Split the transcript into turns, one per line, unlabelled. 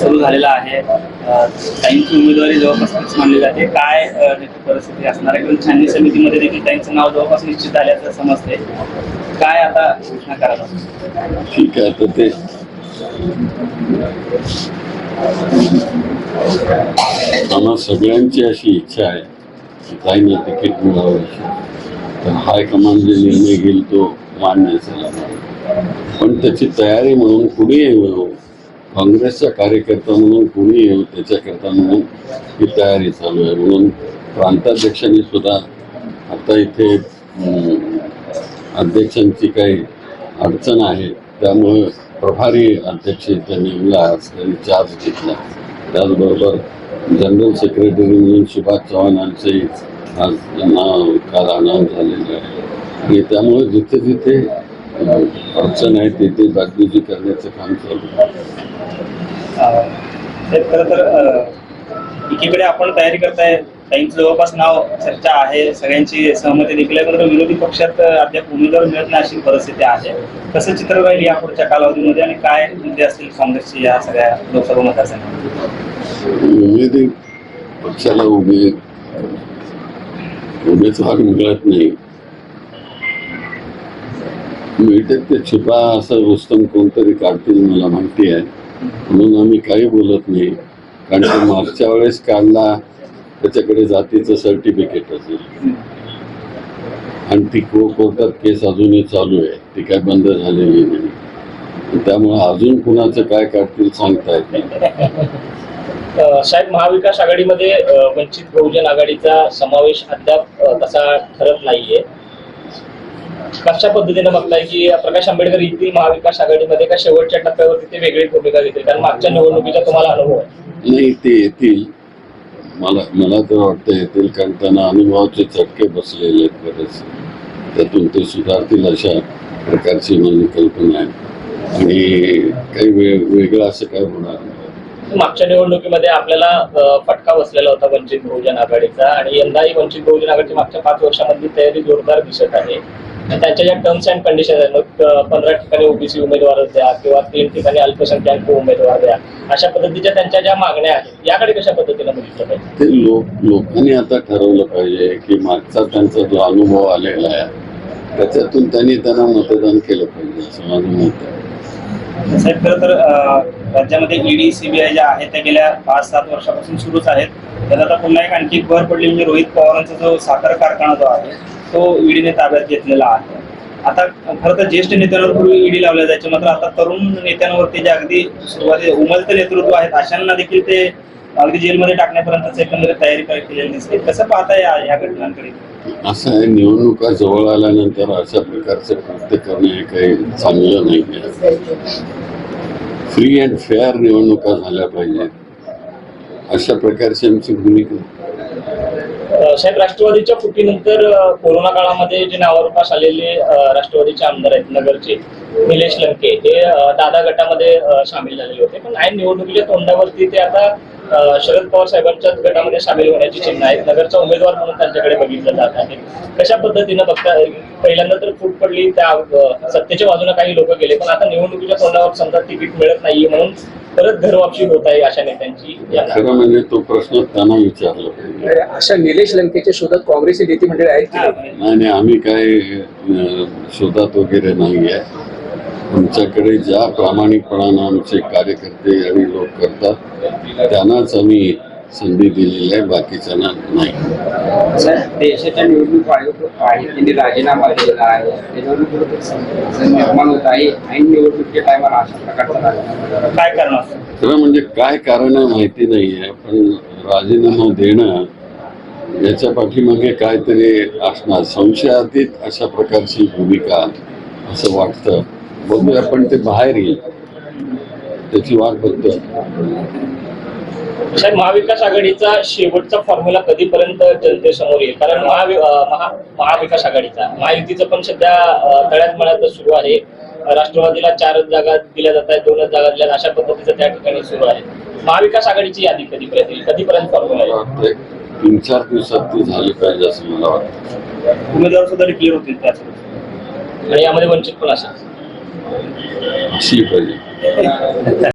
सुरू झालेला आहे. ताईंची उमेदवारी जवळपास फिक्स मानली जाते. काय नेमकी परिस्थिती असणार आहे? किंवा छाननी समितीमध्ये देखील ताईंचं नाव जवळपास निश्चित झाल्याचं समजते. काय आता घोषणा करायला?
ठीक आहे, तर ते आम्हा सगळ्यांची अशी इच्छा आहे की ताईंना तिकीट मिळावं. तर हायकमांड जे निर्णय घेईल तो मान्य असेल. पण त्याची तयारी म्हणून कुणी येऊ, काँग्रेसचा कार्यकर्ता म्हणून कुणी येऊ, त्याच्याकरता म्हणून ही तयारी चालू आहे. म्हणून प्रांताध्यक्षांनी सुद्धा आता इथे अध्यक्षांची काही अडचण आहे, त्यामुळे प्रभारी अध्यक्ष त्यांनी आज त्यांनी चार्ज घेतला. त्याचबरोबर जनरल सेक्रेटरी म्हणून सुभाष चव्हाणांचंही आज नाव काल अनाऊन्स झालेलं आहे. आणि त्यामुळे जिथे जिथे अडचण आहे तिथे जागृती करण्याचं काम चालू
आहे. खरं तर एकीकडे आपण तयारी करताय, ताईंचं जवळपास नाव चर्चा आहे, सगळ्यांची सहमती देखील आहे. मात्र विरोधी पक्षात अद्याप उमेदवार मिळत नाही अशी परिस्थिती आहे. कसं चित्र राहील या पुढच्या कालावधीमध्ये आणि काय मुद्दे असतील काँग्रेसची या सगळ्या लोकसभा मतदारसंघात?
उमेदवारी पक्षाला उमेदवार मिळत नाही. मिळते ते छुपा असं रुस्तम कोणतरी काढतील मला माहिती आहे, म्हणून आम्ही काही बोलत नाही. कारण तो मागच्या वेळेस काढला त्याच्याकडे जातीचं सर्टिफिकेट असेल आणि ती कोर्टात केस अजूनही चालू आहे, ती काय बंद झालेली नाही. त्यामुळे अजून कुणाचं काय काढतील सांगता येत नाही.
साहेब, महाविकास आघाडीमध्ये वंचित बहुजन आघाडीचा समावेश अद्याप तसा ठरत नाहीये. कशा पद्धतीने बघताय की प्रकाश आंबेडकर येथील महाविकास आघाडीमध्ये का शेवटच्या टप्प्यावरती ते वेगळी भूमिका घेतील? कारण मागच्या निवडणुकीचा तुम्हाला अनुभव आहे.
नाही, ते येतील, मला तर वाटतं येतील, कारण त्यांना अनुभवाचे चटके बसलेले आहेत बरेच. त्यातून ते सुधारतील अशा प्रकारची माझी कल्पना आहे. आणि काही वेगळं असं काय होणार नाही.
मागच्या निवडणुकीमध्ये आपल्याला फटका बसलेला होता वंचित बहुजन आघाडीचा, आणि यंदाही वंचित बहुजन आघाडीची मागच्या 5 वर्षांमधली तयारी जोरदार दिसत आहे. त्यांच्या ज्या टर्म्स अँड कंडिशन आहेत, मग 15 ठिकाणी ओबीसी उमेदवार द्या किंवा 3 ठिकाणी अल्पसंख्याक उमेदवार द्या, अशा पद्धतीच्या त्यांच्या ज्या मागण्या आहेत याकडे कशा पद्धतीने बघितलं पाहिजे?
ते लोकांनी आता ठरवलं पाहिजे की मागचा त्यांचा जो अनुभव आलेला आहे त्याच्यातून त्यांना मतदान केलं पाहिजे, असं माझं मत आहे.
साहेब, खरं तर राज्यामध्ये ईडी सीबीआय ज्या आहेत त्या गेल्या 5-7 वर्षापासून सुरूच आहेत. त्यात आता पुन्हा एक आणखी भर पडली म्हणजे रोहित पवारांचा जो साखर कारखाना जो आहे तो ईडीने ताब्यात घेतलेला आहे. आता खरं तर ज्येष्ठ नेत्यांवर पूर्वी ईडी लावल्या जायचे, मात्र आता तरुण नेत्यांवरती जे अगदी सुरुवातीला उमलते नेतृत्व आहेत अशांना देखील ते अगदी जेलमध्ये टाकण्यापर्यंत एकंदरीत तयारी केलेली दिसते. कसं पाहताय या घटनांकडे?
असं आहे, निवडणुका जवळ आल्यानंतर अशा प्रकारचं कृत्य करणे हे काही चांगलं नाही आहे. फ्री अँड फेअर निवडणुका झाल्या पाहिजेत, अशा प्रकारची आमची भूमिका.
साहेब, राष्ट्रवादीच्या फुटीनंतर कोरोना काळामध्ये जे नावारूपास आलेले राष्ट्रवादीचे आमदार आहेत नगरचे, निलेश लंके, हे दादा गटामध्ये सामील झालेले होते. पण ऐन निवडणुकीच्या तोंडावरती ते आता शरद पवार साहेबांच्याच गटामध्ये सामील होण्याची चिन्ह आहेत. नगरचा उमेदवार म्हणून त्यांच्याकडे बघितलं जात आहे. कशा पद्धतीनं बघता? पहिल्यांदा तर फूट पडली, त्या सत्तेच्या बाजूने काही लोक गेले, पण आता निवडणुकीच्या तोंडावर समजा तिकीट मिळत नाहीये म्हणून परत घरवापसी होत आहे अशा नेत्यांची.
खरं म्हणजे तो प्रश्न त्यांना विचारला पाहिजे.
अशा निलेश लंकेच्या शोधात काँग्रेसची नेते मंडळी आहेत की
नाही, आम्ही काय शोधात वगैरे नाही आहे. आमच्याकडे ज्या प्रामाणिकपणानं आमचे कार्यकर्ते आणि लोक करतात त्यांनाच आम्ही संधी दिलेली आहे, बाकीच्यांना नाही.
सर, देशाच्या निवडणूक आयोग आहे त्यांनी राजीनामा दिलेला आहे, त्याच्यावर निर्माण होत आहे. ऐन निवडणुकीच्या टायमाला अशा प्रकारचा
काय करणार?
खरं म्हणजे काय कारण आहे माहिती नाही आहे, पण राजीनामा देणं याच्या पाठीमागे काहीतरी असणार, संशयातीत अशा प्रकारची भूमिका असं वाटतं. बघूया, पण ते बाहेर येईल, त्याची वाट बघतो.
साहेब, महाविकास आघाडीचा शेवटचा फॉर्म्युला कधीपर्यंत जनतेसमोर येईल? कारण महाविकास आघाडीचा महायुतीचं पण सध्या तळ्यात मळ्यात सुरू आहे. राष्ट्रवादीला 4 जागा दिल्या जात आहेत, 2 जागा दिल्या, अशा पद्धतीचं त्या ठिकाणी सुरू आहे. महाविकास आघाडीची यादी कधीपर्यंत येईल? कधीपर्यंत फॉर्म्युला येईल?
3-4 दिवसात ती झाली पाहिजे असं मला वाटतं.
उमेदवार सुद्धा डिक्लेअर होतील त्याच
आणि यामध्ये वंचित पण असेल
अशी पाहिजे.